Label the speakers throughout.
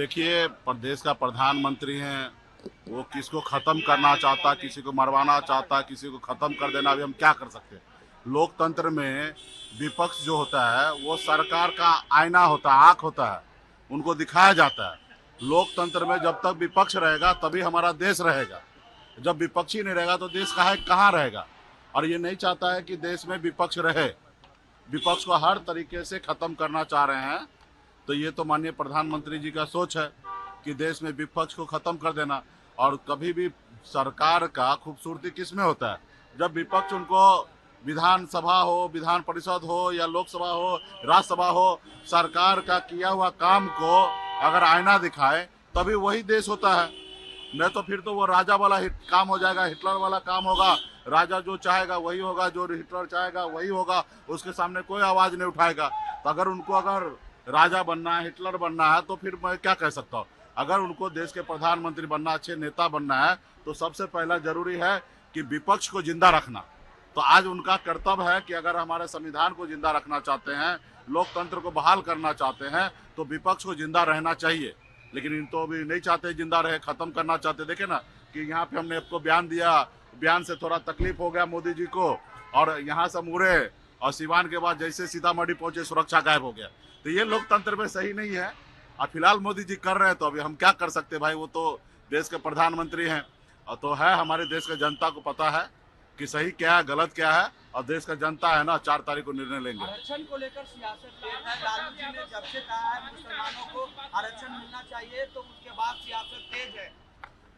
Speaker 1: देखिए, प्रदेश का प्रधानमंत्री हैं, वो किसको खत्म करना चाहता, किसी को मरवाना चाहता, किसी को खत्म कर देना, अभी हम क्या कर सकते हैं। लोकतंत्र में विपक्ष जो होता है वो सरकार का आईना होता है, आंख होता है, उनको दिखाया जाता है। लोकतंत्र में जब तक विपक्ष रहेगा तभी हमारा देश रहेगा, जब विपक्ष ही नहीं रहेगा तो देश कहाँ रहेगा। और ये नहीं चाहता है कि देश में विपक्ष रहे, विपक्ष को हर तरीके से खत्म करना चाह रहे हैं। तो ये तो माननीय प्रधानमंत्री जी का सोच है कि देश में विपक्ष को खत्म कर देना। और कभी भी सरकार का खूबसूरती किस में होता है, जब विपक्ष उनको विधानसभा हो, विधान परिषद हो या लोकसभा हो, राज्यसभा हो, सरकार का किया हुआ काम को अगर आईना दिखाए तभी वही देश होता है। नहीं तो फिर तो वो राजा वाला काम हो जाएगा, हिटलर वाला काम होगा। राजा जो चाहेगा वही होगा, जो हिटलर चाहेगा वही होगा, उसके सामने कोई आवाज नहीं उठाएगा। तो अगर राजा बनना है, हिटलर बनना है, तो फिर मैं क्या कह सकता हूँ। अगर उनको देश के प्रधानमंत्री बनना, अच्छे नेता बनना है, तो सबसे पहला जरूरी है कि विपक्ष को जिंदा रखना। तो आज उनका कर्तव्य है कि अगर हमारे संविधान को जिंदा रखना चाहते हैं, लोकतंत्र को बहाल करना चाहते हैं, तो विपक्ष को जिंदा रहना चाहिए। लेकिन इन तो अभी नहीं चाहते जिंदा रहे, खत्म करना चाहते। देखे ना कि यहाँ पे हमने आपको बयान दिया, बयान से थोड़ा तकलीफ हो गया मोदी जी को, और यहाँ से मुड़े और सिवान के बाद जैसे सीतामढ़ी पहुंचे सुरक्षा गायब हो गया। तो ये लोकतंत्र में सही नहीं है। और फिलहाल मोदी जी कर रहे हैं तो अभी हम क्या कर सकते भाई, वो तो देश के प्रधानमंत्री हैं। और तो है, हमारे देश के जनता को पता है कि सही क्या है, गलत क्या है, और देश का जनता है ना 4 तारीख को निर्णय लेंगे।
Speaker 2: आरक्षण को लेकर सियासत तेज है। लालू जी ने जब से कहा है मुसलमानों को आरक्षण मिलना चाहिए, तो उसके बाद सियासत तेज है।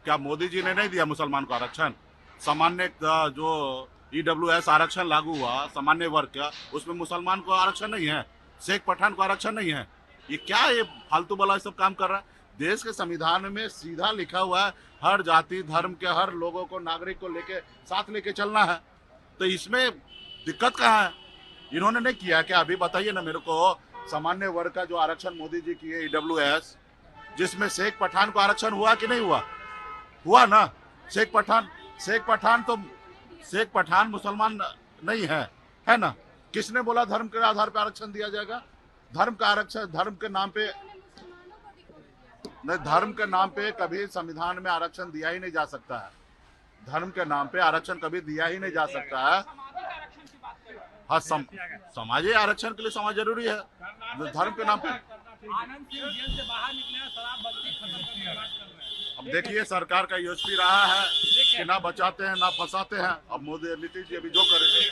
Speaker 1: क्या मोदी जी ने नहीं दिया मुसलमान को आरक्षण? सामान्य जो EWS आरक्षण लागू हुआ सामान्य वर्ग का, उसमें मुसलमान को आरक्षण नहीं है, शेख पठान को आरक्षण नहीं है। ये क्या ये फालतू वाला सब काम कर रहा है। देश के संविधान में सीधा लिखा हुआ है हर जाति धर्म के हर लोगों को, नागरिक को लेके साथ लेके चलना है। तो इसमें दिक्कत कहाँ है? इन्होंने नहीं किया क्या? अभी बताइए ना मेरे को, सामान्य वर्ग का जो आरक्षण मोदी जी किए EWS, जिसमें शेख पठान को आरक्षण हुआ कि नहीं हुआ? हुआ ना। शेख पठान मुसलमान नहीं है ना। किसने बोला धर्म के आधार पर आरक्षण दिया जाएगा? धर्म का आरक्षण, धर्म के नाम पे नहीं, धर्म के नाम पे कभी संविधान में आरक्षण दिया ही नहीं जा सकता है। धर्म के नाम पे आरक्षण कभी दिया ही नहीं जा सकता है। हाँ, समाजी आरक्षण के लिए समाज जरूरी है, धर्म के नाम पे।
Speaker 2: आनंद सिंह जेल से बाहर निकले, शराबबंदी खत्म करने की बात कर रहे हैं।
Speaker 1: अब देखिए, सरकार का USP रहा है कि ना बचाते हैं ना फंसाते हैं। अब मोदी नीतीश जी अभी जो करेंगे।